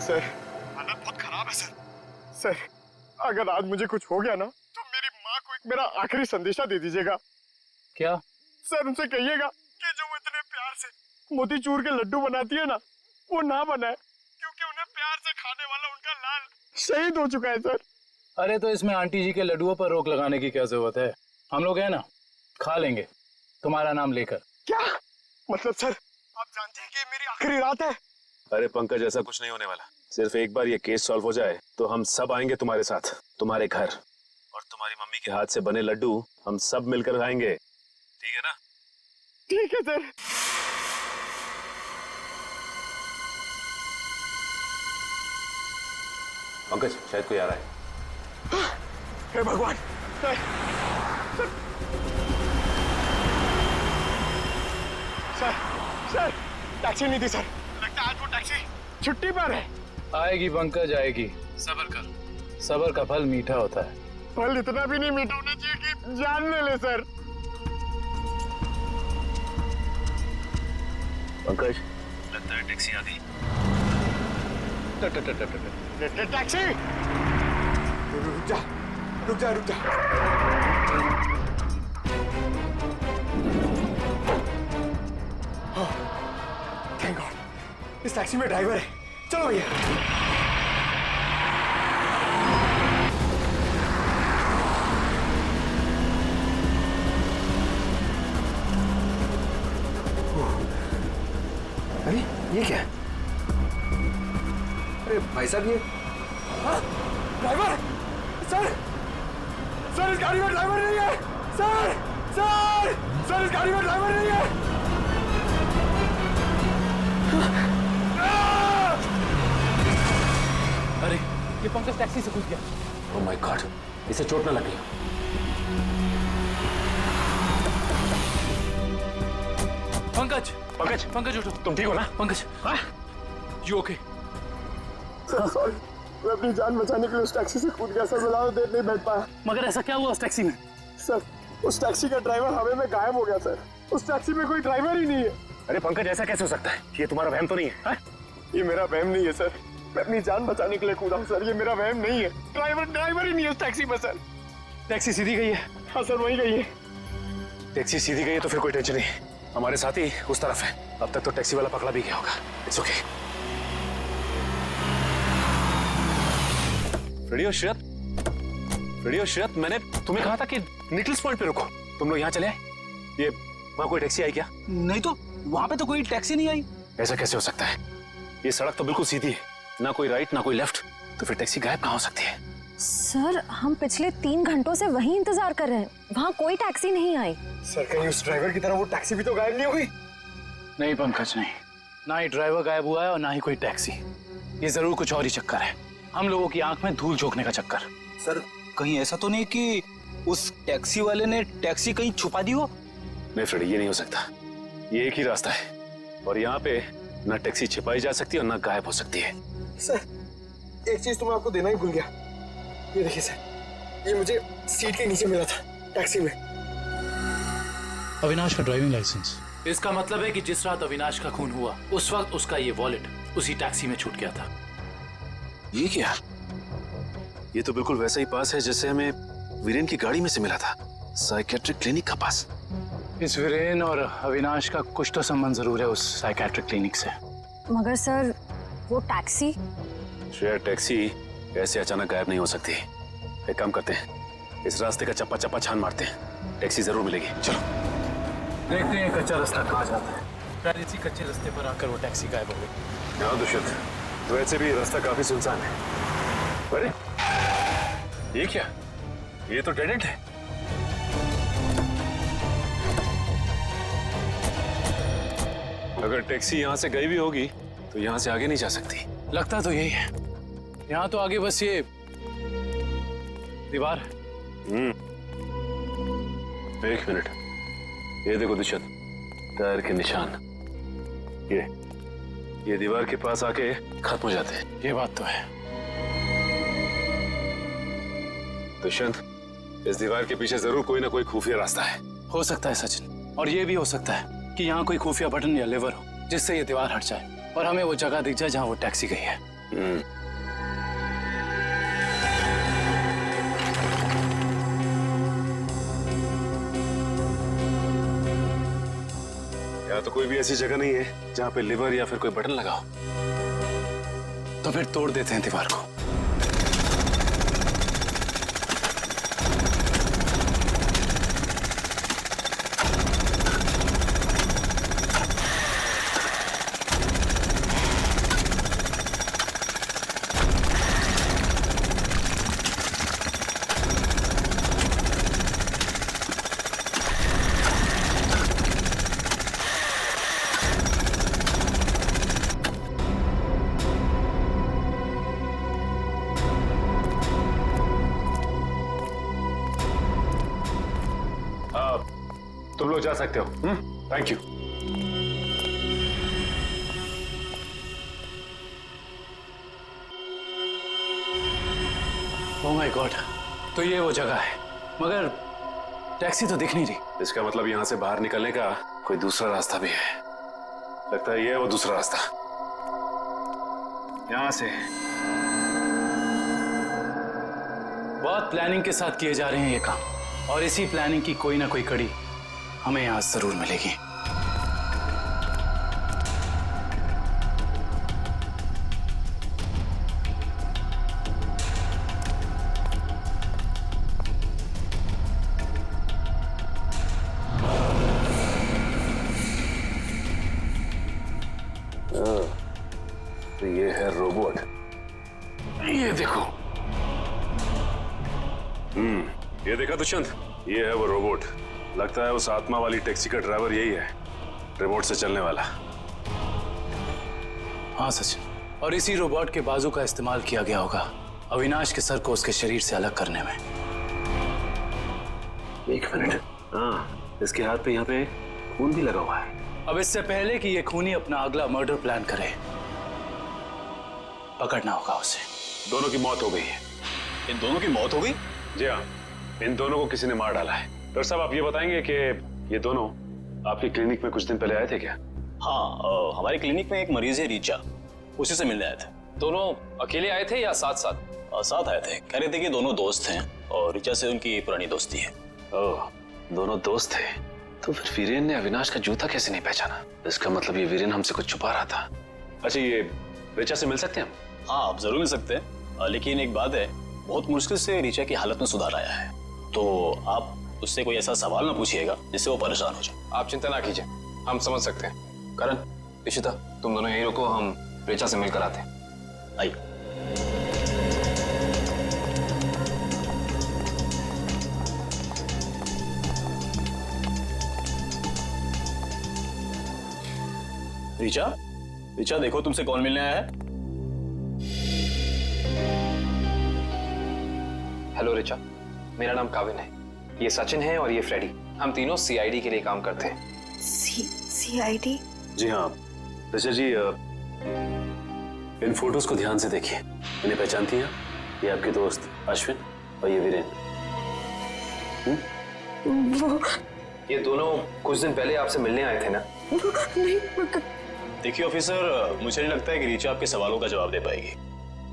Sir हालत बहुत खराब है सर। सर अगर आज मुझे कुछ हो गया ना तो मेरी माँ को एक मेरा आखिरी संदेशा दे दीजिएगा। क्या? सर उनसे कहिएगा कि जो वो इतने प्यार से मोतीचूर के लड्डू बनाती है ना वो ना बनाए, क्योंकि उन्हें प्यार से खाने वाला उनका लाल शहीद हो चुका है सर। अरे तो इसमें आंटी जी के लड्डुओं पर रोक लगाने की क्या जरूरत है? हम लोग हैं ना, खा लेंगे तुम्हारा नाम लेकर। क्या मतलब सर आप जानते हैं कि ये मेरी आखिरी रात है? अरे पंकज ऐसा कुछ नहीं होने वाला। सिर्फ एक बार ये केस सॉल्व हो जाए तो हम सब आएंगे तुम्हारे साथ, तुम्हारे घर, और तुम्हारी मम्मी के हाथ से बने लड्डू हम सब मिलकर खाएंगे। ठीक है ना? ठीक है सर। पंकज शायद कोई आ रहा है। हे भगवान। सर सर टैक्सी नहीं थी सर, लगता है आज वो टैक्सी छुट्टी पर है। आएगी पंकज आएगी, सब्र कर, सब्र का फल मीठा होता है। फल इतना भी नहीं मीठा होना चाहिए कि जान ले ले सर। पंकज लगता है टैक्सी आ गई। टैक्सी रुक जा रुक जा रुक जा। थैंक गॉड इस टैक्सी में ड्राइवर है। चलो भैया। अरे ये क्या है? अरे भाई साहब ये ड्राइवर सर, सर इस गाड़ी में ड्राइवर नहीं है सर। सर सर इस गाड़ी में ड्राइवर नहीं है। अरे ये पंकज टैक्सी से कूद गया। ओह माय गॉड, इसे चोट ना लगी। पंकज पंकज पंकज उठो। तुम ठीक हो ना? Pankaj you okay? सॉरी मैं अपनी जान बचाने के लिए उस टैक्सी से कूद गया सर। मैं ज्यादा देर नहीं बैठ पाया। मगर ऐसा क्या हुआ उस टैक्सी में? सर उस टैक्सी का ड्राइवर हवा में गायब हो गया सर। उस टैक्सी में कोई ड्राइवर ही नहीं है। अरे पंकज ऐसा कैसे हो सकता है? ये तुम्हारा वहम तो नहीं है? ये मेरा वहम नहीं है सर, मैं अपनी जान बचाने के लिए कूदा हूँ सर। ये मेरा वहम नहीं है। ड्राइवर ही नहीं है उस टैक्सी में सर। टैक्सी सीधी गई है? हाँ सर वही गई है। टैक्सी सीधी गई है तो फिर कोई टेंशन नहीं, हमारे साथ ही उस तरफ है। अब तक तो टैक्सी वाला पकड़ा भी गया होगा। It's okay. रेडियो श्रेयत, मैंने तुम्हें कहा था कि निकल्स पॉइंट पे रुको। तुम लोग यहाँ चले आए? ये वहाँ कोई टैक्सी आई क्या? नहीं तो वहां पे तो कोई टैक्सी नहीं आई। ऐसा कैसे हो सकता है? ये सड़क तो बिल्कुल सीधी है, ना कोई राइट ना कोई लेफ्ट, तो फिर टैक्सी गायब कहाँ हो सकती है? सर हम पिछले 3 घंटों से वहीं इंतजार कर रहे हैं, वहाँ कोई टैक्सी नहीं आई। सर कहीं उस ड्राइवर की तरह वो टैक्सी भी तो गायब नहीं हुई? नहीं पंकज नहीं, ना ही ड्राइवर गायब हुआ है और ना ही कोई टैक्सी। ये जरूर कुछ और ही चक्कर है, हम लोगों की आंख में धूल झोंकने का चक्कर। सर कहीं ऐसा तो नहीं कि उस टैक्सी वाले ने टैक्सी कहीं छुपा दी हो? नहीं फ्रेडी, ये नहीं हो सकता। ये एक ही रास्ता है और यहाँ पे ना टैक्सी छिपाई जा सकती है और ना गायब हो सकती है। सर एक चीज तो मैं आपको देना ही भूल गया। ये देखिए सर, ये मुझे सीट के नीचे मिला था टैक्सी में। अविनाश का ड्राइविंग लाइसेंस। इसका मतलब है कि जिस रात अविनाश का खून हुआ उस वक्त उसका ये वॉलेट उसी टैक्सी में छूट गया था। ये क्या? ये तो बिल्कुल वैसा ही पास है जैसे हमें वीरेन की गाड़ी में से मिला था, साइकेट्रिक क्लिनिक का पास। इस वीरेन और अविनाश का कुछ तो संबंध जरूर है उस साइकेट्रिक क्लिनिक से। मगर सर वो टैक्सी? शेयर टैक्सी ऐसे अचानक गायब नहीं हो सकती। एक काम करते हैं, इस रास्ते का चप्पा चप्पा छान मारते हैं, टैक्सी जरूर मिलेगी। चलो देखते हैं कच्चा रास्ता कहाँ जाता है। शायद इसी कच्चे रास्ते पर आकर वो टैक्सी गायब हो गई। हाँ दुष्यंत, वैसे भी रास्ता काफी सुनसान है। अरे ये क्या? ये तो डेड एंड है। अगर टैक्सी यहाँ से गई भी होगी तो यहाँ से आगे नहीं जा सकती। लगता तो यही है, यहाँ तो आगे बस ये दीवार है। एक मिनट, ये देखो दुष्यंत, टायर के निशान। ये दीवार के पास आके खत्म हो जाते हैं। ये बात तो है। दुष्यंत, इस दीवार के पीछे जरूर कोई ना कोई खुफिया रास्ता है। हो सकता है सचिन, और ये भी हो सकता है कि यहाँ कोई खुफिया बटन या लेवर हो जिससे ये दीवार हट जाए और हमें वो जगह दिख जाए जहाँ वो टैक्सी गई है। यहाँ तो कोई भी ऐसी जगह नहीं है जहाँ पे लिवर या फिर कोई बटन लगा हो। तो फिर तोड़ देते हैं दीवार को। तुम लोग जा सकते हो। Thank you. Oh my God, तो ये वो जगह है, मगर टैक्सी तो दिख नहीं रही। इसका मतलब यहाँ से बाहर निकलने का कोई दूसरा रास्ता भी है। लगता है ये है वो दूसरा रास्ता। यहाँ से बहुत प्लानिंग के साथ किए जा रहे हैं ये काम, और इसी प्लानिंग की कोई ना कोई कड़ी हमें यहाँ जरूर मिलेगी। तो ये है रोबोट। ये देखो। ये देखा दुष्यंत, ये है वो रोबोट। लगता है उस आत्मा वाली टैक्सी का ड्राइवर यही है, रिमोट से चलने वाला। हाँ सच, और इसी रोबोट के बाजू का इस्तेमाल किया गया होगा अविनाश के सर को उसके शरीर से अलग करने में। एक मिनट, हाँ, इसके हाथ पे यहाँ पे खून भी लगा हुआ है। अब इससे पहले कि ये खूनी अपना अगला मर्डर प्लान करे, पकड़ना होगा उसे। दोनों की मौत हो गई है। इन दोनों की मौत हो गई? जी हाँ, इन दोनों को किसी ने मार डाला है। डॉक्टर साहब, आप ये बताएंगे कि ये दोनों आपकी क्लिनिक में कुछ दिन पहले आए थे क्या? हाँ, हमारी क्लिनिक में एक मरीज है रीचा, उसी से मिलने आए थे। दोनों अकेले आए थे या साथ साथ? साथ आए थे, कह रहे थे कि दोनों दोस्त हैं और रीचा से उनकी पुरानी दोस्ती है। ओह, दोनों दोस्त थे। तो फिर वीरेन ने अविनाश का जूता कैसे नहीं पहचाना? इसका मतलब ये वीरेन हमसे कुछ छुपा रहा था। अच्छा, ये रीचा से मिल सकते हैं हम? हाँ, आप जरूर मिल सकते हैं, लेकिन एक बात है, बहुत मुश्किल से रीचा की हालत में सुधार आया है, तो आप उससे कोई ऐसा सवाल ना पूछिएगा जिससे वो परेशान हो जाए। आप चिंता ना कीजिए, हम समझ सकते हैं। करण, इशिता, तुम दोनों यहीं रुको, हम रीचा से मिलकर आते हैं। आइए। रीचा, रीचा देखो तुमसे कौन मिलने आया है। हेलो रीचा, मेरा नाम काविन है, ये सचिन है और ये फ्रेडी। हम तीनों सीआईडी के लिए काम करते हैं। सीआईडी? जी हाँ ऋचा जी, इन फोटोज को ध्यान से देखिए। इन्हें पहचानती हैं? ये आपके दोस्त अश्विन और ये वीरेन। वो ये दोनों कुछ दिन पहले आपसे मिलने आए थे ना? नहीं। देखिए ऑफिसर, मुझे नहीं लगता है कि रीचा आपके सवालों का जवाब दे पाएगी।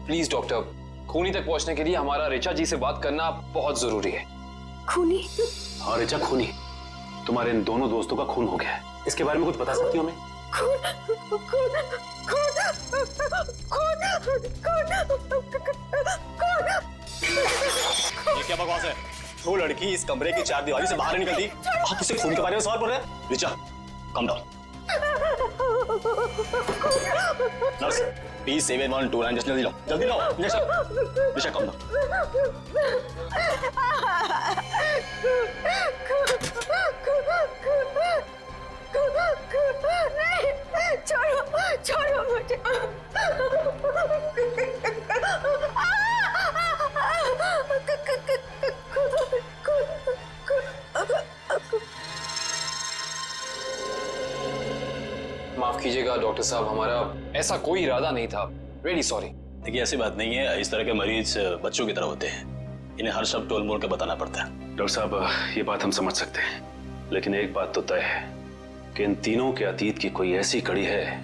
प्लीज डॉक्टर, खूनी तक पहुंचने के लिए हमारा रीचा जी से बात करना बहुत जरूरी है। खूनी? हाँ ऋचा, खूनी। तुम्हारे इन दोनों दोस्तों का खून हो गया है। इसके बारे में कुछ बता सकती हो हमें? ये क्या बकवास है? वो लड़की इस कमरे की चार दीवारी से बाहर नहीं निकलती, आप उसे खून के बारे में सवाल पूछ रहे हैं? Richa, come down. Nurse, please 7129 जल्दी लो, जल्दी लो इंजेक्शन। Richa, come down. छोड़ो, छोड़ो मुझे। माफ कीजिएगा डॉक्टर साहब, हमारा ऐसा कोई इरादा नहीं था। Really sorry. देखिए ऐसी बात नहीं है, इस तरह के मरीज बच्चों की तरह होते हैं, इन्हें हर शब्द टोल मोल के बताना पड़ता है। डॉक्टर साहब, ये बात हम समझ सकते हैं, लेकिन एक बात तो तय है कि इन तीनों के अतीत की कोई ऐसी कड़ी है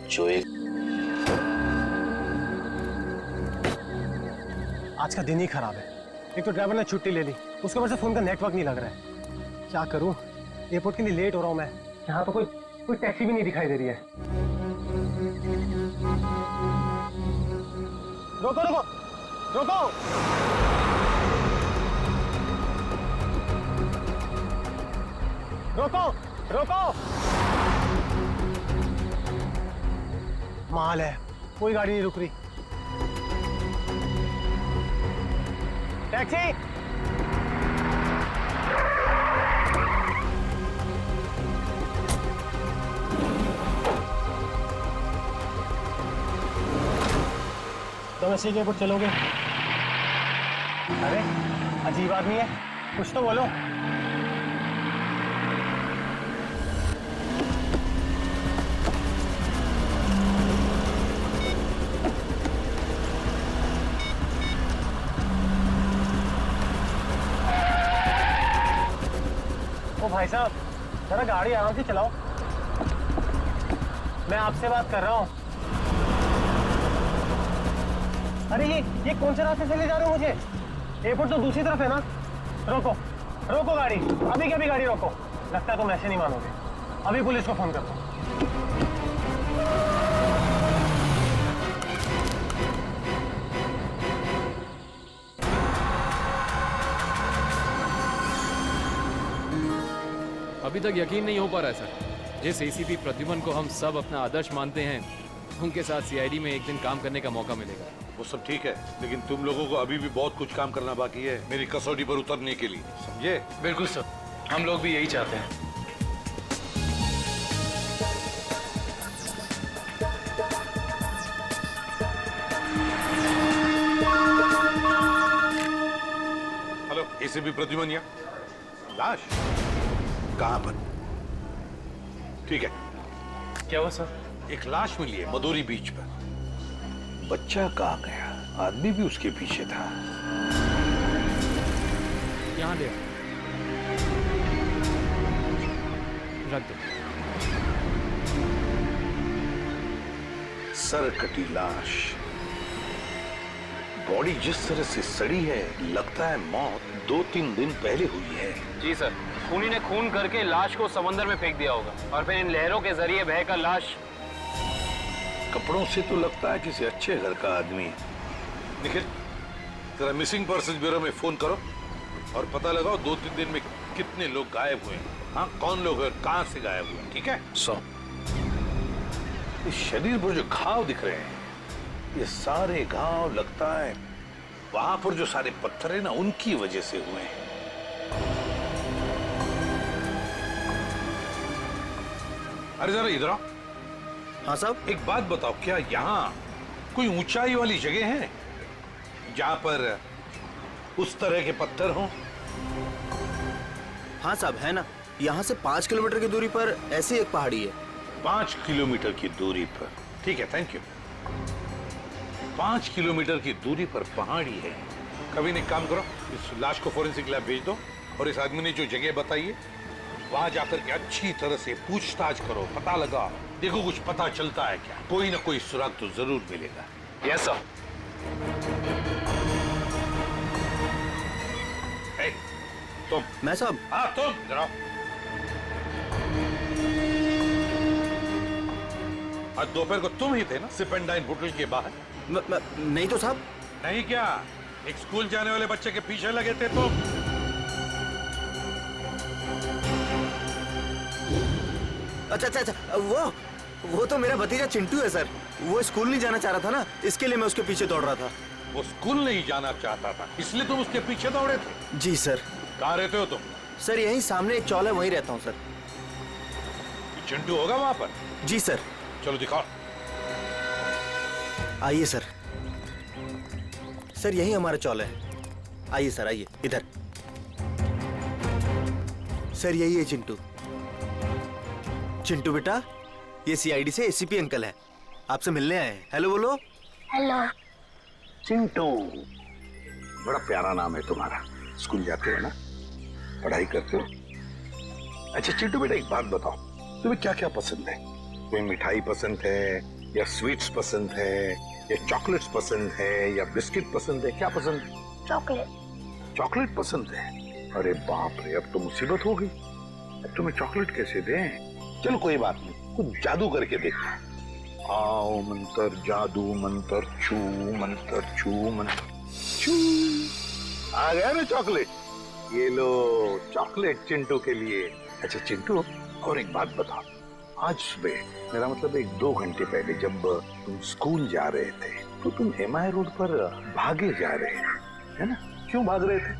जो एक आज का दिन ही खराब है। एक तो ड्राइवर ने छुट्टी ले ली, उसके वजह से फोन का नेटवर्क नहीं लग रहा है। क्या करूं, एयरपोर्ट के लिए लेट हो रहा हूं मैं। यहाँ तो कोई टैक्सी भी नहीं दिखाई दे रही है। रोको रोको रोको, रोको रोको। माल है, कोई गाड़ी नहीं रुक रही। टैक्सी, तुम ऐसे एयरपोर्ट चलोगे? अरे अजीब आदमी है, कुछ तो बोलो। ओ भाई साहब, जरा गाड़ी आराम से चलाओ, मैं आपसे बात कर रहा हूँ। अरे ये कौन से रास्ते से ले जा रहे हो मुझे? एयरपोर्ट तो दूसरी तरफ है ना। रोको रोको गाड़ी, अभी के अभी गाड़ी रोको। लगता है तुम ऐसे नहीं मानोगे, अभी पुलिस को फोन करता हूँ। अभी तक यकीन नहीं हो पा रहा है सर। जिस एसीपी प्रद्युमन को हम सब अपना आदर्श मानते हैं, उनके साथ सीआईडी में एक दिन काम करने का मौका मिलेगा। वो सब ठीक है, लेकिन तुम लोगों को अभी भी बहुत कुछ काम करना बाकी है मेरी कसौटी पर उतरने के लिए, समझे? बिल्कुल सर, हम लोग भी यही चाहते हैं। हेलो, एसीपी प्रद्युमन या लाश कहाँ पर? ठीक है। क्या हुआ सर? एक लाश मिली है मदोरी बीच पर। बच्चा कहाँ गया? आदमी भी उसके पीछे था। यहाँ ले रख दो। सर कटी लाश, बॉडी जिस तरह से सड़ी है, लगता है मौत 2-3 दिन पहले हुई है। जी सर, खूनी ने खून करके लाश को समंदर में फेंक दिया होगा और फिर इन लहरों के जरिए बहकर लाश। कपड़ों से तो लगता है किसी अच्छे घर का आदमी। निखिल, जरा मिसिंग पर्सन ब्यूरो में फोन करो और पता लगाओ 2-3 दिन में कितने लोग गायब हुए। हाँ, कौन लोग हैं, कहाँ से गायब हुए, ठीक है? इस शरीर पर जो घाव दिख रहे हैं, ये सारे घाव लगता है वहां पर जो सारे पत्थर है ना, उनकी वजह से हुए हैं। अरे जरा इधर आओ। हाँ साहब। एक बात बताओ, क्या यहाँ कोई ऊंचाई वाली जगह है जहां पर उस तरह के पत्थर हों? हाँ साहब, है ना। यहाँ से 5 किलोमीटर की दूरी पर ऐसी एक पहाड़ी है। 5 किलोमीटर की दूरी पर, ठीक है, थैंक यू। 5 किलोमीटर की दूरी पर पहाड़ी है। कभी नहीं, काम करो, इस लाश को फोरेंसिक लैब भेज दो और इस आदमी ने जो जगह बताई है वहां जाकर के अच्छी तरह से पूछताछ करो, पता लगा, देखो कुछ पता चलता है क्या। कोई ना कोई सुराग तो जरूर मिलेगा। Yes sir. तुम। मैं साहब। हाँ तुम, जरा आज दोपहर को तुम ही थे ना सिप एंड डाइन होटल के बाहर? नहीं तो साहब। नहीं क्या? एक स्कूल जाने वाले बच्चे के पीछे लगे थे तुम? अच्छा, वो तो मेरा भतीजा चिंटू है सर। वो स्कूल नहीं जाना चाह रहा था ना, इसके लिए मैं उसके पीछे दौड़ रहा था। वो स्कूल नहीं जाना चाहता था, इसलिए तुम उसके पीछे दौड़े थे? जी सर। कहाँ रहते हो तुम? सर यहीं सामने एक चौल है, वहीं रहता हूँ सर। चिंटू होगा वहां पर? जी सर। चलो दिखाओ। आइए सर। सर यही हमारा चौल है। आइए सर, आइए इधर। सर यही है चिंटू। चिंटू बेटा, ये सीआईडी से एसीपी अंकल है, आपसे मिलने आए हैं। हेलो बोलो। हेलो। चिंटू, बड़ा प्यारा नाम है तुम्हारा। स्कूल जाते हो ना, पढ़ाई करते हो? अच्छा चिंटू बेटा, एक बात बताओ, तुम्हें क्या क्या पसंद है? कोई मिठाई पसंद है या स्वीट्स पसंद है या चॉकलेट्स पसंद है या बिस्किट पसंद है? क्या पसंद है? चॉकलेट। चॉकलेट पसंद है? अरे बाप रे, अब तो मुसीबत हो गई। अब तुम्हें चॉकलेट कैसे दें? चलो कोई बात नहीं, कुछ जादू करके देखते हैं। आओ मंतर जादू मंतर छू मंतर छू मंतर छू। आ गया ना चॉकलेट? ये लो चॉकलेट चिंटू के लिए। अच्छा चिंटू, और एक बात बताओ, आज सुबह, मेरा मतलब 1-2 घंटे पहले जब तुम स्कूल जा रहे थे तो तुम एमआई रोड पर भागे जा रहे थे, है ना? क्यों भाग रहे थे?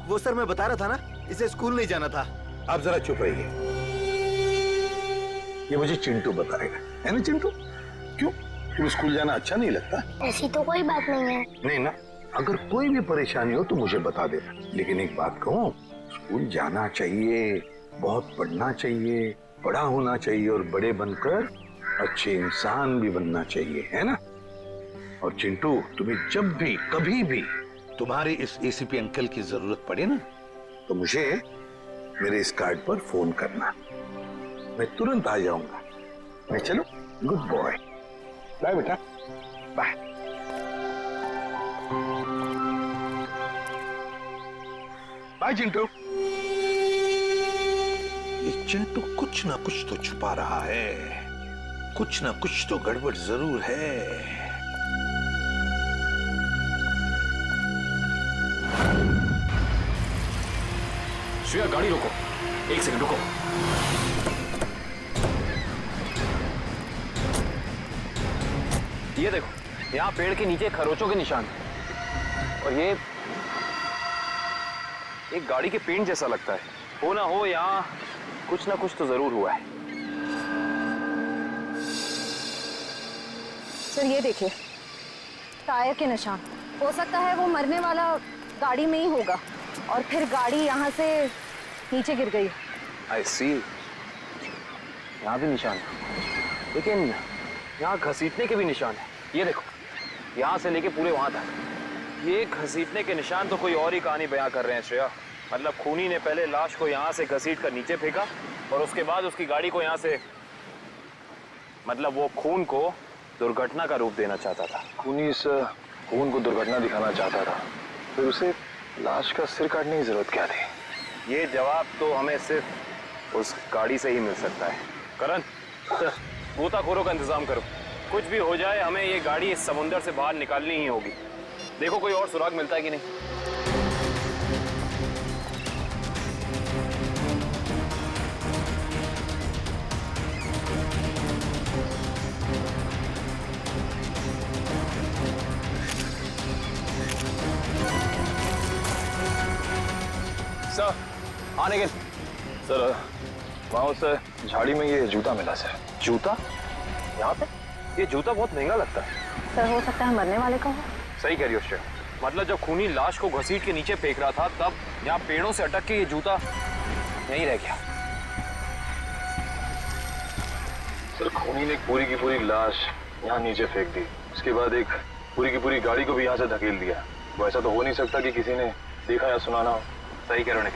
वो सर मैं बता रहा था ना, इसे स्कूल नहीं जाना था। आप जरा चुप रहिए, ये मुझे चिंटू बताएगा, है ना चिंटू? क्यों, तुम्हें स्कूल जाना अच्छा नहीं लगता? ऐसी तो कोई बात नहीं है। नहीं ना, अगर कोई भी परेशानी हो तो मुझे बता देना। लेकिन एक बात कहूँ, स्कूल जाना चाहिए, बहुत पढ़ना चाहिए, बड़ा होना चाहिए और बड़े बनकर अच्छे इंसान भी बनना चाहिए, है ना? और चिंटू, तुम्हें जब भी कभी भी तुम्हारे इस एसीपी अंकल की जरूरत पड़े ना, तो मुझे मेरे इस कार्ड पर फोन करना, मैं तुरंत आ जाऊंगा। मैं चलूं? गुड बॉय, बाय बेटा, बाय। बाय चिंटू। ये चिंटू कुछ ना कुछ तो छुपा रहा है, कुछ ना कुछ तो गड़बड़ जरूर है। श्रेया, गाड़ी रोको, 1 सेकंड रुको। ये देखो, यहाँ पेड़ के नीचे खरोचों के निशान हैं। और ये एक गाड़ी के पेंट जैसा लगता है। हो ना हो, यहाँ कुछ ना कुछ तो जरूर हुआ है। सर ये देखिए, टायर के निशान। हो सकता है वो मरने वाला गाड़ी में ही होगा और फिर गाड़ी यहाँ से नीचे गिर गई। आई सी, यहाँ भी निशान है, लेकिन यहाँ घसीटने के भी निशान है। ये देखो, यहाँ से लेके पूरे वहां तक। ये घसीटने के निशान तो कोई और ही कहानी बयां कर रहे हैं श्रेया। मतलब खूनी ने पहले लाश को यहाँ से घसीट कर नीचे फेंका और उसके बाद उसकी गाड़ी को यहाँ से, मतलब वो खून को दुर्घटना का रूप देना चाहता था। खूनी इस खून को दुर्घटना दिखाना चाहता था, फिर उसे लाश का सिर काटने की जरूरत क्या थी? ये जवाब तो हमें सिर्फ उस गाड़ी से ही मिल सकता है। करण, गोताखोरों का इंतजाम करो। कुछ भी हो जाए, हमें ये गाड़ी इस समुंदर से बाहर निकालनी ही होगी। देखो कोई और सुराग मिलता है कि नहीं। सर, आने के सर, वहाँ उस झाड़ी में ये जूता मिला सर। जूता? यहाँ पे? ये जूता बहुत महंगा लगता है। सर हो सकता है मरने वाले का हो। सही कह रही हो श्रेया। मतलब जब खूनी लाश को घसीट के नीचे फेंक रहा था, तब यहाँ पेड़ों से अटक के ये जूता यहीं रह गया। सर, खूनी ने पूरी की पूरी लाश यहाँ नीचे फेंक दी। उसके बाद एक पूरी की पूरी गाड़ी को भी यहाँ से धकेल दिया। वो ऐसा तो हो नहीं सकता कि किसी ने देखा या सुना ना हो। सही कह रहे हो,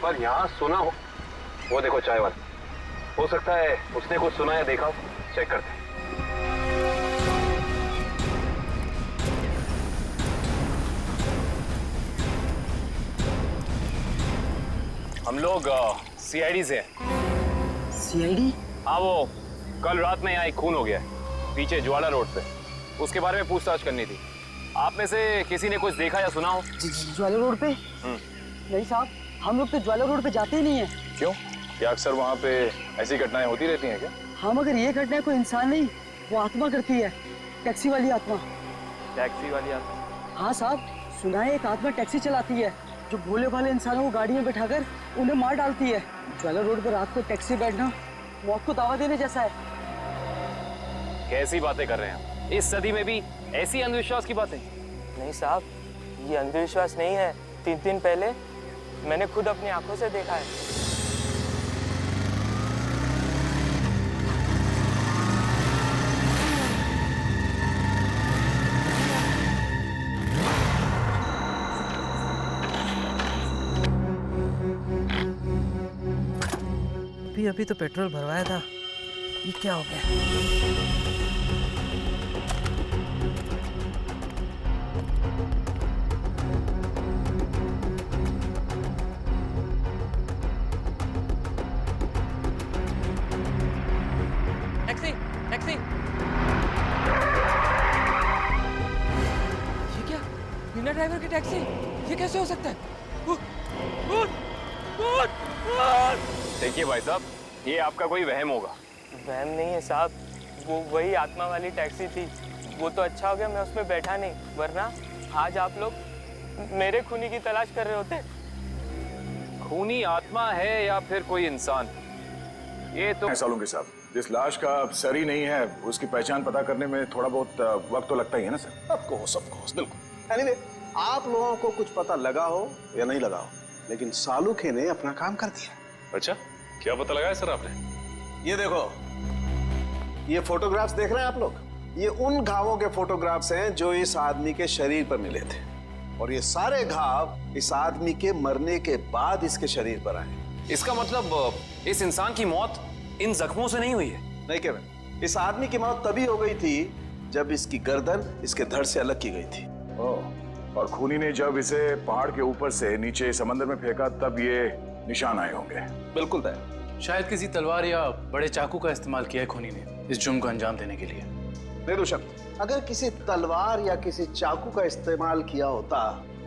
पर यहाँ सुना हो। वो देखो चाय वाला, हो सकता है उसने कुछ सुना या देखा हो। चेक करते हैं। हम लोग सीआईडी से हैं। सीआईडी? हाँ, वो कल रात में यहाँ एक खून हो गया है पीछे ज्वाला रोड पे। उसके बारे में पूछताछ करनी थी। आप में से किसी ने कुछ देखा या सुना हो? ज्वाला रोड पे? नहीं साहब, हम लोग तो ज्वाला रोड पे जाते ही नहीं है। क्यों? क्या अक्सर वहाँ पे ऐसी घटनाएं होती रहती हैं क्या? हाँ, मगर ये घटना कोई इंसान नहीं, वो आत्मा करती है। टैक्सी वाली आत्मा। टैक्सी वाली आत्मा? हाँ साहब, सुना है एक आत्मा टैक्सी चलाती है जो भोले भाले इंसानों को गाड़ी में बैठाकर उन्हें मार डालती है। ज्वाला रोड पर रात को टैक्सी बैठना मौत को दावा देने जैसा है। कैसी बातें कर रहे हैं? इस सदी में भी ऐसी अंधविश्वास की बातें? नहीं साहब, ये अंधविश्वास नहीं है। 3 दिन पहले मैंने खुद अपनी आंखों से देखा है। अभी तो पेट्रोल भरवाया था, ये क्या हो गया? टैक्सी, ये कैसे हो सकता है? देखिए भाई साहब, ये आपका कोई वहम होगा। वहम नहीं है साहब, वो वही आत्मा वाली टैक्सी थी। वो तो अच्छा हो गया मैं उसमें बैठा नहीं, वरना आज आप लोग मेरे खूनी की तलाश कर रहे होते। खूनी आत्मा है या फिर कोई इंसान? ये तो सालुंके साहब, जिस लाश का सर ही नहीं है उसकी पहचान पता करने में थोड़ा बहुत वक्त तो लगता ही है ना सर। ऑफ कोर्स, बिल्कुल। एनीवे, आप लोगों को कुछ पता लगा हो या नहीं लगा हो, लेकिन सालुखे ने अपना काम कर दिया। अच्छा, क्या पता लगाया सर आपने? ये देखो, ये फोटोग्राफ्स देख रहे हैं आप लोग? ये उन घावों के फोटोग्राफ्स हैं जो इस आदमी के शरीर पर मिले थे, और ये सारे घाव इस आदमी के मरने के बाद इसके शरीर पर आए। इसका मतलब इस इंसान की मौत इन जख्मों से नहीं हुई है? नहीं केविन, इस आदमी की मौत तभी हो गई थी जब इसकी गर्दन इसके धड़ से अलग की गई थी। और खूनी ने जब इसे पहाड़ के ऊपर से नीचे समंदर में फेंका तब ये निशान आए होंगे। बिल्कुल दया। शायद किसी तलवार या बड़े चाकू का इस्तेमाल किया है खूनी ने इस जुर्म को अंजाम देने के लिए। निर्दोषक, अगर किसी तलवार या किसी चाकू का इस्तेमाल किया होता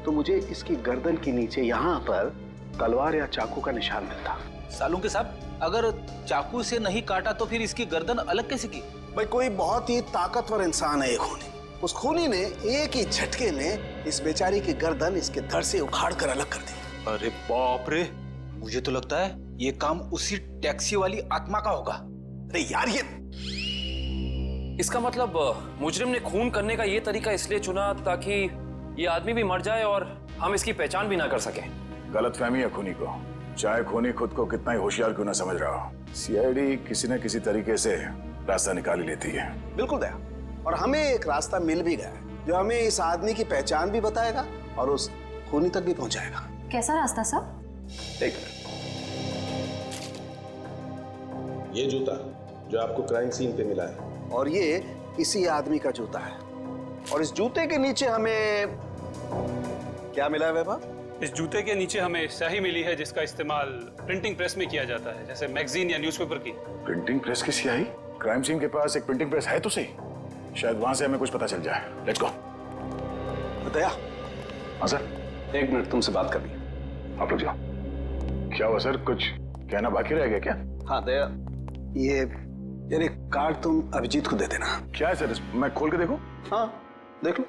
तो मुझे इसकी गर्दन के नीचे यहाँ पर तलवार या चाकू का निशान मिलता। सालुंके साहब, अगर चाकू से नहीं काटा तो फिर इसकी गर्दन अलग कैसे की? भाई, कोई बहुत ही ताकतवर इंसान है ये खूनी। उस खूनी ने एक ही झटके में इस बेचारी की गर्दन इसके धड़ से उखाड़ कर अलग कर दी। अरे बाप रे, मुझे तो लगता है ये काम उसी टैक्सी वाली आत्मा का होगा। अरे यार, ये इसका मतलब मुजरिम ने खून करने का ये तरीका इसलिए चुना ताकि ये आदमी भी मर जाए और हम इसकी पहचान भी ना कर सके। गलतफहमी है खूनी को, चाहे खूनी खुद को कितना ही होशियार क्यों ना समझ रहा हो। सीआईडी किसी न किसी तरीके से रास्ता निकाल ही लेती है। बिल्कुल दया, और हमें एक रास्ता मिल भी गया है जो हमें इस आदमी की पहचान भी बताएगा और उस खूनी तक भी पहुंचाएगा। कैसा रास्ता साहब? एक ये जूता जो आपको क्राइम सीन पे मिला है, और ये इसी आदमी का जूता है, और इस जूते के नीचे हमें क्या मिला है वैभव? इस जूते के नीचे हमें स्याही मिली है जिसका इस्तेमाल प्रिंटिंग प्रेस में किया जाता है, जैसे मैगजीन या न्यूज़पेपर की। प्रिंटिंग प्रेस की स्याही? क्राइम सीन के पास एक प्रिंटिंग प्रेस है तो सही, शायद वहां से हमें कुछ पता चल जाए। Let's go. दया। हाँ सर। 1 मिनट तुमसे बात करनी। आप लोग जाओ। क्या हुआ सर, कुछ कहना बाकी रह गया क्या? हाँ दया, ये यार एक कार्ड तुम अभिजीत को दे देना। क्या है सर, मैं खोल के देखूं? हाँ देख लो।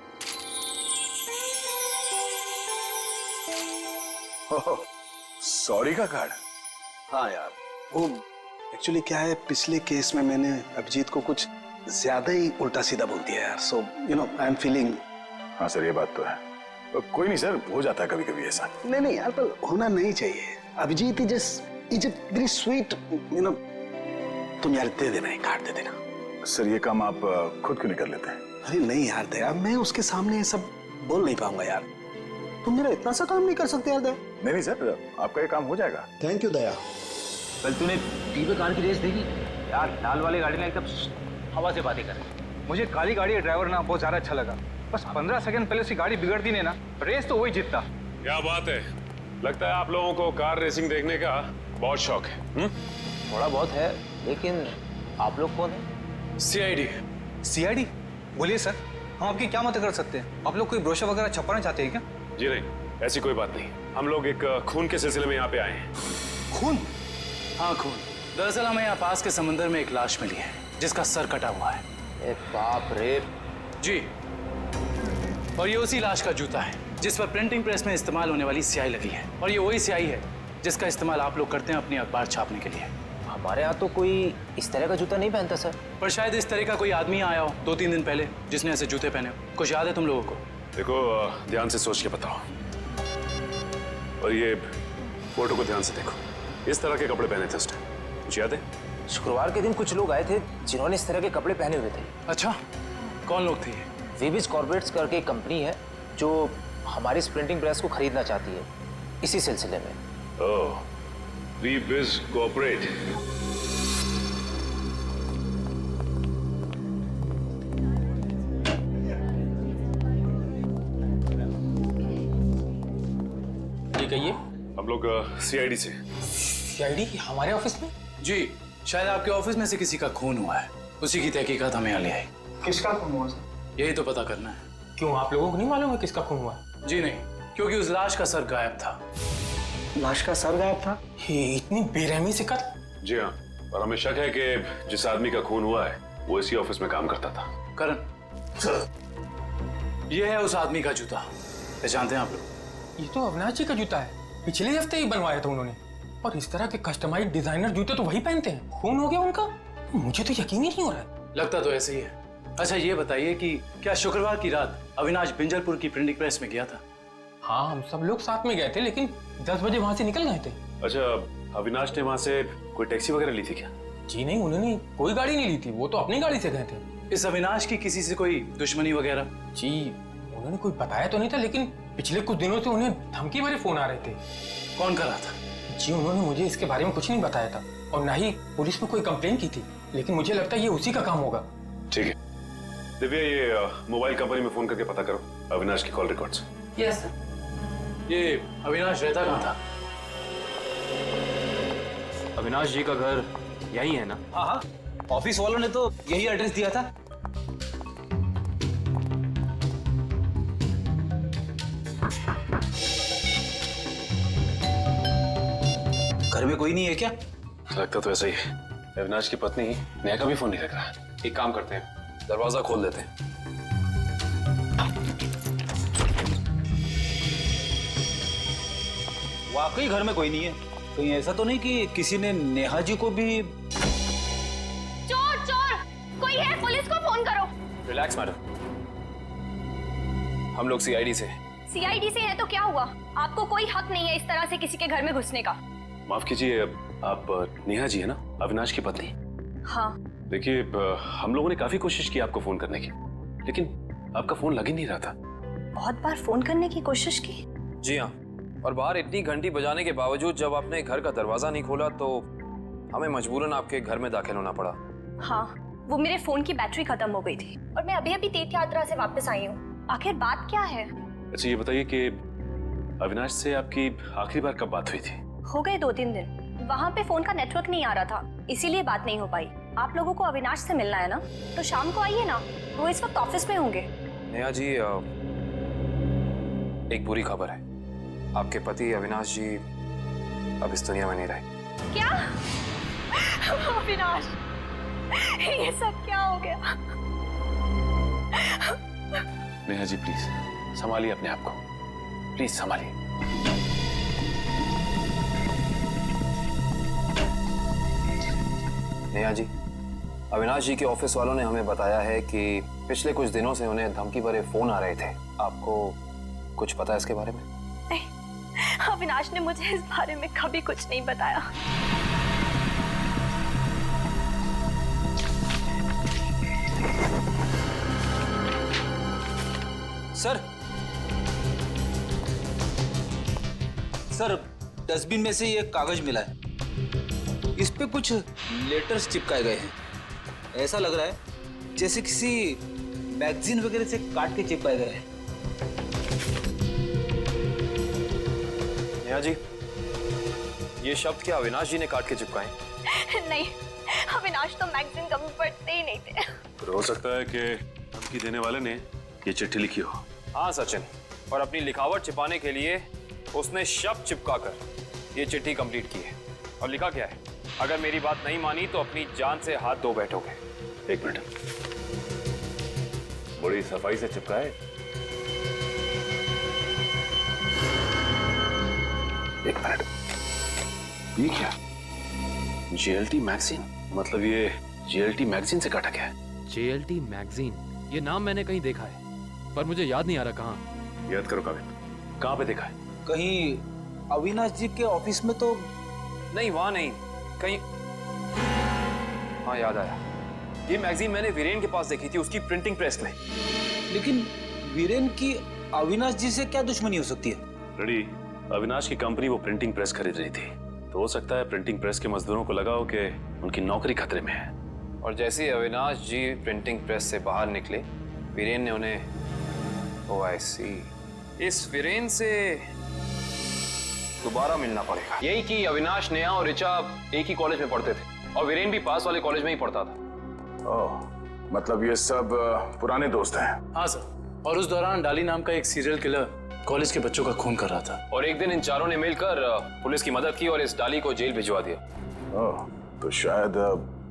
सॉरी का कार्ड? हाँ यार, वो एक्चुअली क्या है, पिछले केस में मैंने अभिजीत को कुछ ज्यादा ही उल्टा सीधा बोल दिया यार, so you know I am feeling. हाँ सर, ये बात तो है। कोई नहीं सर, हो जाता है कभी कभी ऐसा। नहीं यार, पर होना नहीं चाहिए। Abhijeet is very sweet, you know. तुम यार दे देना, एक कार्ड दे देना। सर ये काम आप खुद क्यों नहीं कर लेते? अरे नहीं यार दया, मैं उसके सामने ये सब बोल नहीं पाऊंगा यार। तुम मेरा इतना सा काम नहीं कर सकते यार दया। नहीं सर, आपका ये काम हो जाएगा। थैंक यू दया। कल तूने टीवी कार की रेस देखी यार? लाल वाली गाड़ी में एकदम हवा से बातें कर। मुझे काली गाड़ी का ड्राइवर ना बहुत ज्यादा अच्छा लगा। बस 15 सेकंड पहले से गाड़ी बिगड़ती नहीं ना, रेस तो वही जीतता। क्या बात है, लगता है आप लोगों को कार रेसिंग देखने का बहुत शौक है। थोड़ा बहुत है, लेकिन आप लोग कौन है? सीआईडी। सीआईडी? बोलिए सर, हम आपकी क्या मदद कर सकते हैं? आप लोग कोई ब्रोशर वगैरह छपवाना चाहते हैं क्या? जी नहीं, ऐसी कोई बात नहीं। हम लोग एक खून के सिलसिले में यहाँ पे आए हैं। खून? हाँ खून। दरअसल हमें यहाँ पास के समंदर में एक लाश मिली है जिसका सर कटा हुआ है। ए बाप रे। जी, और ये उसी लाश का जूता है जिस पर प्रिंटिंग प्रेस में इस्तेमाल होने वाली स्याही लगी है, और ये वही स्याही है जिसका इस्तेमाल आप लोग करते हैं अपनी अखबार छापने के लिए। हमारे यहाँ तो कोई इस तरह का जूता नहीं पहनता सर। पर शायद इस तरह का कोई आदमी आया हो 2-3 दिन पहले जिसने ऐसे जूते पहने हो। कुछ याद है तुम लोगों को? देखो, ध्यान से सोच के बताओ, और ये फोटो को ध्यान से देखो। इस तरह के कपड़े पहने थे उस टाइम, कुछ याद है? शुक्रवार के दिन कुछ लोग आए थे जिन्होंने इस तरह के कपड़े पहने हुए थे। अच्छा, कौन लोग थे? वीबिज कॉर्पोरेट्स करके एक कंपनी है जो हमारी इस प्रिंटिंग प्रेस को खरीदना चाहती है, इसी सिलसिले में। ओह, वीबिज कॉर्पोरेट। ये कहिए। हम लोग सीआईडी से। सीआईडी हमारे ऑफिस में? जी, शायद आपके ऑफिस में से किसी का खून हुआ है, उसी की तहकीकात हमें यहाँ ले आई। किसका खून हुआ सर? यही तो पता करना है। क्यों, आप लोगों को नहीं मालूम है किसका खून हुआ? जी नहीं, क्योंकि उस लाश का सर गायब था। लाश का सर गायब था? ये इतनी बेरहमी से कत्ल? जी हाँ, और हमें शक है कि जिस आदमी का खून हुआ है वो इसी ऑफिस में काम करता था। करण सर, ये है उस आदमी का जूता, पहचानते हैं आप लोग? ये तो अविनाश जी का जूता है, पिछले हफ्ते ही बनवाया था उन्होंने। और इस तरह के कस्टमाइज्ड डिजाइनर जूते तो वही पहनते हैं। खून हो गया उनका? मुझे तो यकीन ही नहीं हो रहा है। लगता तो ऐसे ही है। अच्छा ये बताइए कि क्या शुक्रवार की रात अविनाश बिंजलपुर की प्रिंटिंग प्रेस में गया था? हाँ, हम सब लोग साथ में गए थे, लेकिन 10 बजे वहां से निकल गए थे। अच्छा, अविनाश ने वहां से कोई टैक्सी वगैरह ली थी क्या? जी नहीं, उन्होंने कोई गाड़ी नहीं ली थी, वो तो अपनी गाड़ी से गए थे। इस अविनाश की किसी से कोई दुश्मनी वगैरह? जी उन्होंने कोई बताया तो नहीं था, लेकिन पिछले कुछ दिनों से उन्हें धमकी भरे फोन आ रहे थे। कौन कर रहा था? जी उन्होंने मुझे इसके बारे में कुछ नहीं बताया था, और ना ही पुलिस में कोई कंप्लेन की थी, लेकिन मुझे लगता है ये उसी का काम होगा। ठीक है दिव्या, ये मोबाइल कंपनी में फोन करके पता करो अविनाश की कॉल रिकॉर्ड्स। Yes sir. ये अविनाश रहता कहाँ था? अविनाश जी का घर यही है ना? हाँ हाँ, ऑफिस वालों ने तो यही एड्रेस दिया था। घर में कोई नहीं है क्या? लगता तो ऐसा ही है। अविनाश की पत्नी नेहा का भी फोन नहीं लग रहा। एक काम करते हैं, दरवाजा खोल देते हैं। वाकई घर में कोई नहीं है। कहीं ऐसा तो नहीं कि किसी ने नेहा जी को भी? चोर चोर कोई है, पुलिस को फोन करो। रिलैक्स मैडम, हम लोग सीआईडी से। सीआईडी से है तो क्या हुआ? आपको कोई हक नहीं है इस तरह से किसी के घर में घुसने का। माफ कीजिए, आप नेहा जी है ना, अविनाश की पत्नी? हाँ। देखिए, हम लोगों ने काफी कोशिश की आपको फोन करने की, लेकिन आपका फोन लग ही नहीं रहा था। बहुत बार फोन करने की कोशिश की। जी हाँ, और बाहर इतनी घंटी बजाने के बावजूद जब आपने घर का दरवाजा नहीं खोला तो हमें मजबूरन आपके घर में दाखिल होना पड़ा। हाँ, वो मेरे फोन की बैटरी खत्म हो गई थी और मैं अभी अभी तीर्थ यात्रा से वापस आई हूँ। आखिर बात क्या है? अच्छा ये बताइए कि अविनाश से आपकी आखिरी बार कब बात हुई थी? हो गए 2-3 दिन। वहाँ पे फोन का नेटवर्क नहीं आ रहा था, इसीलिए बात नहीं हो पाई। आप लोगों को अविनाश से मिलना है ना, तो शाम को आइए ना, वो इस वक्त ऑफिस में होंगे। नेहा जी, एक बुरी खबर है। आपके पति अविनाश जी अब इस दुनिया में नहीं रहे। क्या? अविनाश, ये सब क्या हो गया? नेहा जी प्लीज संभालिए अपने आप को, प्लीज संभालिए। नेहा जी, अविनाश जी के ऑफिस वालों ने हमें बताया है कि पिछले कुछ दिनों से उन्हें धमकी भरे फोन आ रहे थे। आपको कुछ पता है इसके बारे में? नहीं, अविनाश ने मुझे इस बारे में कभी कुछ नहीं बताया। सर, डस्टबिन में से ये कागज मिला है। इस पे कुछ लेटर्स चिपकाए गए हैं। ऐसा लग रहा है जैसे किसी मैगजीन वगैरह से काट के चिपकाए गए हैं। नेहा जी, ये शब्द क्या अविनाश जी ने काट के चिपकाए? नहीं, अविनाश तो मैगजीन कभी पढ़ते ही नहीं थे। तो हो सकता है कि धमकी देने वाले ने ये चिट्ठी लिखी हो। हाँ सचिन, और अपनी लिखावट छिपाने के लिए उसने शब्द चिपकाकर ये चिट्ठी कंप्लीट की है। और लिखा क्या है? अगर मेरी बात नहीं मानी तो अपनी जान से हाथ धो बैठोगे। एक मिनट, बड़ी सफाई से चिपका है। एक मिनट, ये क्या? JLT magazine? मतलब ये JLT मैगजीन से काटा गया है? JLT मैगजीन, ये नाम मैंने कहीं देखा है, पर मुझे याद नहीं आ रहा कहाँ। याद करो काबिल, कहाँ पे देखा है? कहीं अविनाश जी के ऑफिस में तो नहीं, वहां नहीं, कहीं। हाँ याद आया, ये मैगजीन मैंने वीरेन के पास देखी थी, उसकी प्रिंटिंग प्रेस में। लेकिन वीरेन की अविनाश जी से क्या दुश्मनी हो सकती है? रेडी, अविनाश की कंपनी वो प्रिंटिंग प्रेस खरीद रही थी, तो हो सकता है प्रिंटिंग प्रेस के मजदूरों को लगा हो कि उनकी नौकरी खतरे में है। और जैसे ही अविनाश जी प्रिंटिंग प्रेस से बाहर निकले, वीरेन ने उन्हें ओ आई सी, इस वीरेन से दोबारा मिलना पड़ेगा। यही कि अविनाश, नेहा और ऋचा एक ही कॉलेज में पढ़ते थे और वीरेन भी पास वाले कॉलेज में ही पढ़ता था। ओह, मतलब ये सब पुराने दोस्त हैं। हाँ सर, और उस दौरान डाली नाम का एक सीरियल किलर कॉलेज के बच्चों का खून कर रहा था। और एक दिन इन चारों ने मिलकर पुलिस की मदद की और इस डाली को जेल भिजवा दिया। ओह, तो शायद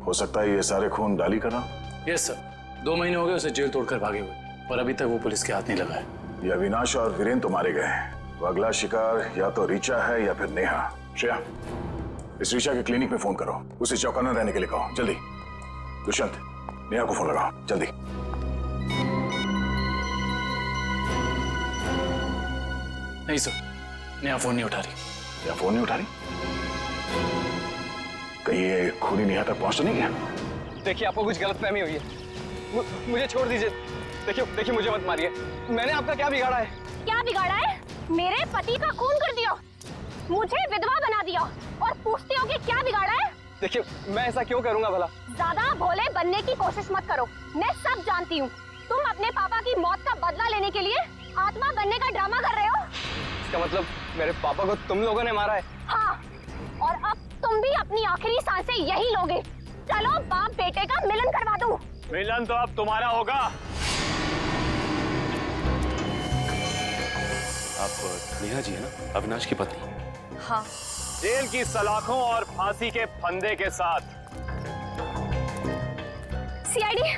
हो सकता है ये सारे खून डाली कर रहा। यस सर, 2 महीने हो गए उसे जेल तोड़कर भागे हुए और अभी तक वो पुलिस के हाथ नहीं लगा है। ये अविनाश और वीरेन तो मारे गए हैं। वो अगला शिकार या तो ऋचा है या फिर नेहा। श्रेया, इस ऋचा के क्लिनिक में फोन करो, उसे चौकन्ना रहने के लिए कहो, जल्दी। दुष्यंत, नेहा को फोन लगाओ, जल्दी। नहीं सर, नेहा फोन नहीं उठा रही। नेहा फोन नहीं उठा रही? कहीं ये खूनी नेहा तक पहुंच तो नहीं गया? देखिए, आपको कुछ गलतफहमी हुई है। मुझे छोड़ दीजिए। देखिए मुझे मत मारिए। मैंने आपका क्या बिगाड़ा है? क्या बिगाड़ा है? मेरे पति का खून कर दिया, मुझे विधवा बना दिया और पूछते हो कि क्या बिगाड़ा है? देखिए, मैं ऐसा क्यों करूंगा भला? ज्यादा भोले बनने की कोशिश मत करो, मैं सब जानती हूँ। तुम अपने पापा की मौत का बदला लेने के लिए आत्मा बनने का ड्रामा कर रहे हो। इसका मतलब मेरे पापा को तुम लोगों ने मारा है? हाँ, और अब तुम भी अपनी आखिरी सांसें यही लोगे। चलो बाप बेटे का मिलन करवा दूं। मिलन तो अब तुम्हारा होगा। आप नेहा जी है ना, अविनाश की पत्नी? हाँ। जेल की सलाखों और फांसी के फंदे के साथ। सीआईडी,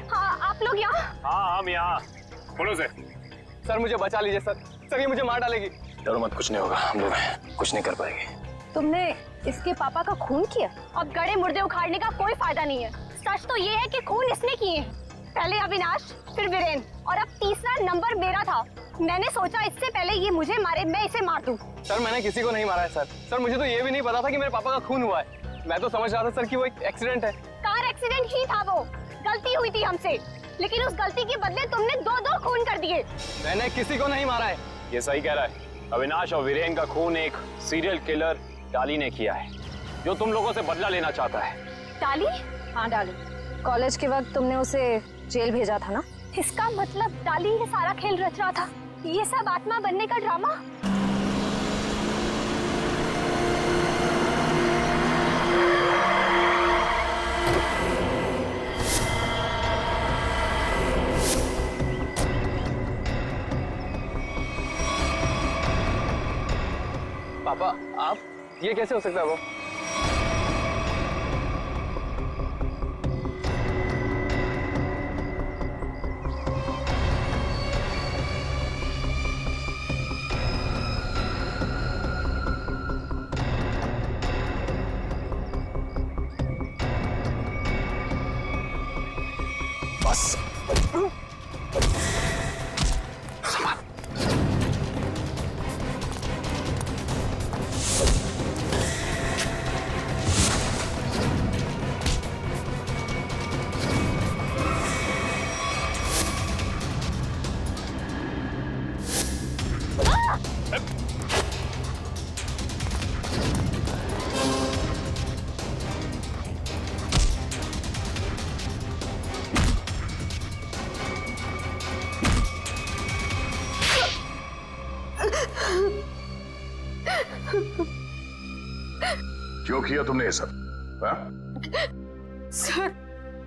हाँ आप लोग यहाँ? हाँ, हम यहाँ। बोलो से। सर मुझे बचा लीजिए सर। सर ये मुझे मार डालेगी। डरो मत, कुछ नहीं होगा, हम लोग हैं, कुछ नहीं कर पाएंगे। तुमने इसके पापा का खून किया? अब गड़े मुर्दे उखाड़ने का कोई फायदा नहीं है। सच तो ये है कि खून इसने किए। पहले अविनाश, फिर वीरेन और अब तीसरा नंबर मेरा था। मैंने सोचा इससे पहले ये मुझे मारे, मैं इसे मार दूं। सर मैंने किसी को नहीं मारा है सर। सर मुझे तो ये भी नहीं पता था कि मेरे पापा का खून हुआ है। मैं तो समझ रहा था सर कि वो एक एक्सीडेंट है। कार एक्सीडेंट ही था, वो गलती हुई थी हमसे, लेकिन उस गलती के बदले तुमने 2-2 खून कर दिए। मैंने किसी को नहीं मारा है। ये सही कह रहा है। अविनाश और वीरेन का खून एक सीरियल किलर डाली ने किया है, जो तुम लोगों से बदला लेना चाहता है। डाली? हाँ डाली। कॉलेज के वक्त तुमने उसे जेल भेजा था ना? इसका मतलब डाली ये सारा खेल रच रहा था। ये सब आत्मा बनने का ड्रामा। पापा, आप ये कैसे हो सकता है? वो बस क्यों किया तुमने ये सब? हाँ? सर,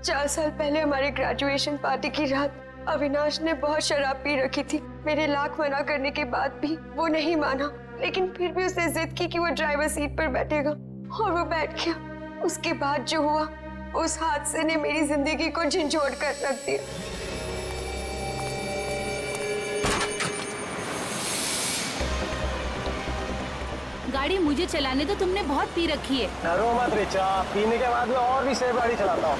4 साल पहले हमारी ग्रेजुएशन पार्टी की रात अविनाश ने बहुत शराब पी रखी थी। मेरे लाख मना करने के बाद भी वो नहीं माना, लेकिन फिर भी उसने जिद की कि वो ड्राइवर सीट पर बैठेगा और वो बैठ गया। उसके बाद जो हुआ, उस हादसे ने मेरी जिंदगी को झंझोड़ कर रख दिया। गाड़ी मुझे चलाने तो तुमने बहुत पी रखी है। डरो मत रिचा, पीने के बाद में और भी सेफ गाड़ी चलाता हूँ।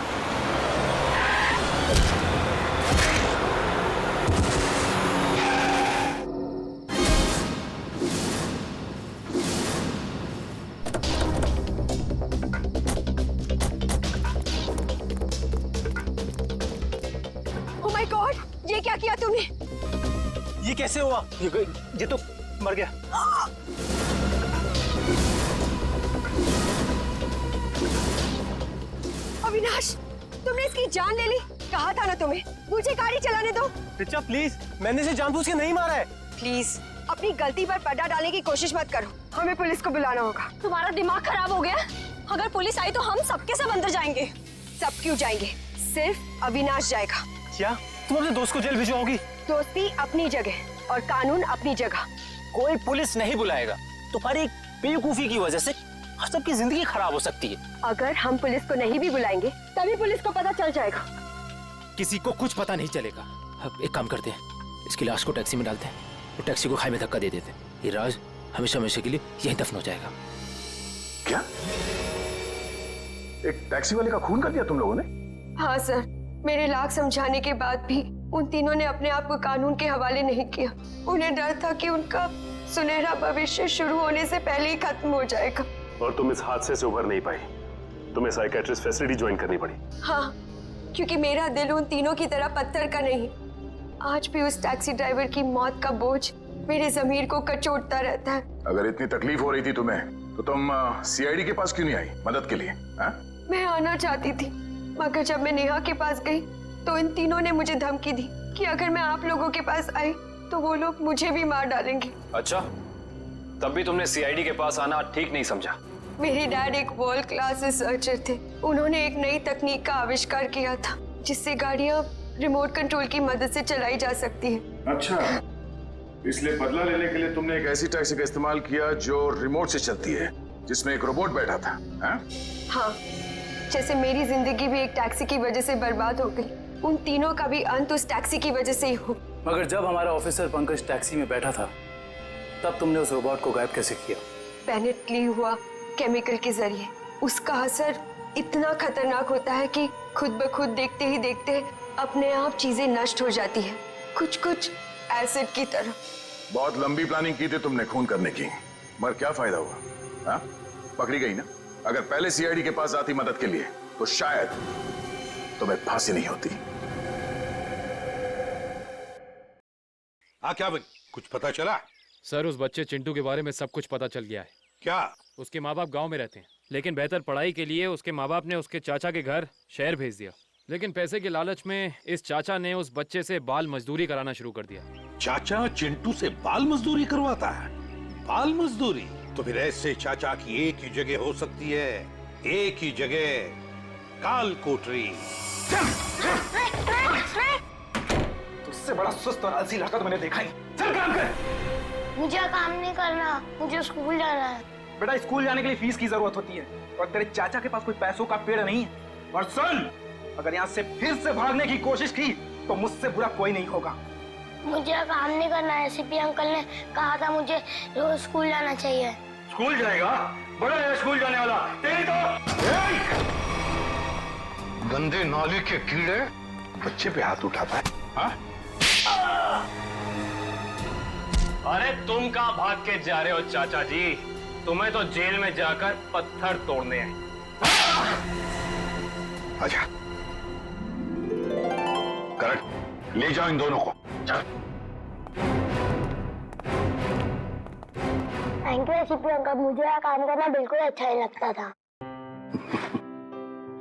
ओह माय गॉड, ये क्या किया तुमने? ये कैसे हुआ? ये तो मर गया। अविनाश, तुमने इसकी जान ले ली। कहा था ना तुम्हें, मुझे गाड़ी चलाने दो। रिचा प्लीज, मैंने इसे जानबूझ के नहीं मारा है। प्लीज अपनी गलती पर पर्दा डालने की कोशिश मत करो। हमें पुलिस को बुलाना होगा। तुम्हारा दिमाग खराब हो गया? अगर पुलिस आई तो हम सबके सब अंदर जाएंगे। सब क्यों जाएंगे? सिर्फ अविनाश जाएगा। क्या तुम अपने दोस्त को जेल भिजवाओगी? दोस्ती अपनी जगह, और कानून अपनी जगह। कोई पुलिस नहीं बुलाएगा। तुम्हारी बेवकूफी की वजह से सबकी जिंदगी खराब हो सकती है। अगर हम पुलिस को नहीं भी बुलाएंगे तभी पुलिस को पता चल जाएगा। किसी को कुछ पता नहीं चलेगा। अब एक काम करते हैं, इसकी लाश को टैक्सी में डालते हैं और टैक्सी को खाई में धक्का दे देते हैं। ये राज हमेशा हमेशा के लिए यहीं दफन हो जाएगा। क्या? एक टैक्सी वाले का खून कर दिया तुम लोगों ने? हाँ सर, मेरे लाख समझाने के बाद भी उन तीनों ने अपने आप को कानून के हवाले नहीं किया। उन्हें डर था कि उनका सुनहरा भविष्य शुरू होने से पहले ही खत्म हो जाएगा। और तुम इस हादसे से उभर नहीं पाई, तुम्हें साइकेट्रिस्ट फैसिलिटी ज्वाइन करनी पड़ी। हाँ, क्योंकि मेरा दिल उन तीनों की तरह पत्थर का नहीं। आज भी उस टैक्सी ड्राइवर की मौत का बोझ मेरे जमीर को कचोटता रहता है। अगर इतनी तकलीफ हो रही थी तुम्हें तो तुम सीआईडी के पास क्यों नहीं आई मदद के लिए? मैं आना चाहती थी, मगर जब मैं नेहा के पास गई तो इन तीनों ने मुझे धमकी दी कि अगर मैं आप लोगों के पास आई तो वो लोग मुझे भी मार डालेंगे। अच्छा, तब भी तुमने सीआईडी के पास आना ठीक नहीं समझा? मेरे डैड एक वर्ल्ड क्लास रिसर्चर थे। उन्होंने एक नई तकनीक का आविष्कार किया था जिससे गाड़ियां रिमोट कंट्रोल की मदद से चलाई जा सकती है। अच्छा, इसलिए बदला लेने के लिए तुमने एक ऐसी टैक्सी का इस्तेमाल किया जो रिमोट से चलती है, जिसमें एक रोबोट बैठा था। हाँ, जैसे मेरी जिंदगी भी एक टैक्सी की वजह से बर्बाद हो गई, उन तीनों का भी अंत उस टैक्सी की वजह से ही हो। मगर जब हमारा ऑफिसर पंकज टैक्सी में बैठा था तब तुमने उस रोबोट को गायब कैसे किया? पेनिट्ली हुआ केमिकल के जरिए। उसका असर इतना खतरनाक होता है कि खुद ब खुद देखते ही देखते अपने आप चीजें नष्ट हो जाती है, कुछ कुछ एसिड की तरह। बहुत लंबी प्लानिंग की थी तुमने खून करने की, मगर क्या फायदा हुआ? हाँ? पकड़ी गई ना। अगर पहले सीआईडी के पास आती मदद के लिए तो शायद तुम्हें फांसी नहीं होती। हाँ, क्या भाई, कुछ पता चला? सर, उस बच्चे चिंटू के बारे में सब कुछ पता चल गया है। क्या? उसके माँ बाप गांव में रहते हैं, लेकिन बेहतर पढ़ाई के लिए उसके माँ बाप ने उसके चाचा के घर शहर भेज दिया। लेकिन पैसे के लालच में इस चाचा ने उस बच्चे से बाल मजदूरी कराना शुरू कर दिया। चाचा चिंटू से बाल मजदूरी करवाता है? बाल मजदूरी? तो फिर ऐसे चाचा की एक ही जगह हो सकती है, एक ही जगह, काल कोठरी। तुझसे बड़ा सुस्त और आलसी लड़का तो मैंने देखा ही। चल काम कर। मुझे काम नहीं करना, मुझे स्कूल जाना है। बेटा, स्कूल जाने के लिए फीस की जरूरत होती है और तेरे चाचा के पास कोई पैसों का पेड़ नहीं है। और सुन, अगर यहाँ से फिर से भागने की कोशिश की तो मुझसे बुरा कोई नहीं होगा। मुझे काम नहीं करना है। सीपी अंकल ने कहा था मुझे रोज स्कूल जाना चाहिए। स्कूल जाएगा? बड़ा है स्कूल जाने वाला। तेरी तो गंदे नाले के कीड़े बच्चे पे हाथ उठाता है। हाँ? अरे तुम कहाँ भाग के जा रहे हो चाचा जी? तुम्हें तो जेल में जाकर पत्थर तोड़ने हैं। अच्छा, करेक्ट, ले जाओ इन दोनों को। थैंक यू सीपी अंकल, मुझे यहाँ काम करना बिल्कुल अच्छा नहीं लगता था।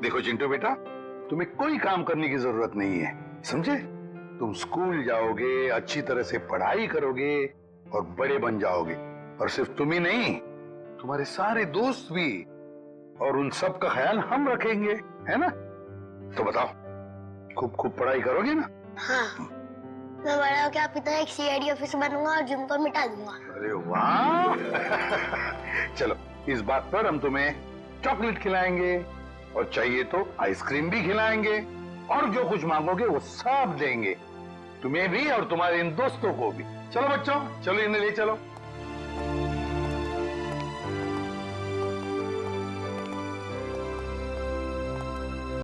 देखो चिंटू बेटा, तुम्हें कोई काम करने की जरूरत नहीं है, समझे? तुम स्कूल जाओगे, अच्छी तरह से पढ़ाई करोगे और बड़े बन जाओगे। और सिर्फ तुम ही नहीं, तुम्हारे सारे दोस्त भी, और उन सब का ख्याल हम रखेंगे, है ना? तो बताओ, खूब खूब पढ़ाई करोगे ना? हाँ, मैं बड़ा होकर आपकी तरह एक सीआईडी ऑफिसर बनूंगा और जिम को मिटा दूंगा। अरे वाह! चलो, इस बात पर हम तुम्हें चॉकलेट खिलाएंगे और चाहिए तो आइसक्रीम भी खिलाएंगे, और जो कुछ मांगोगे वो सब देंगे, तुम्हें भी और तुम्हारे इन दोस्तों को भी। चलो बच्चों, चलो इन्हें ले चलो।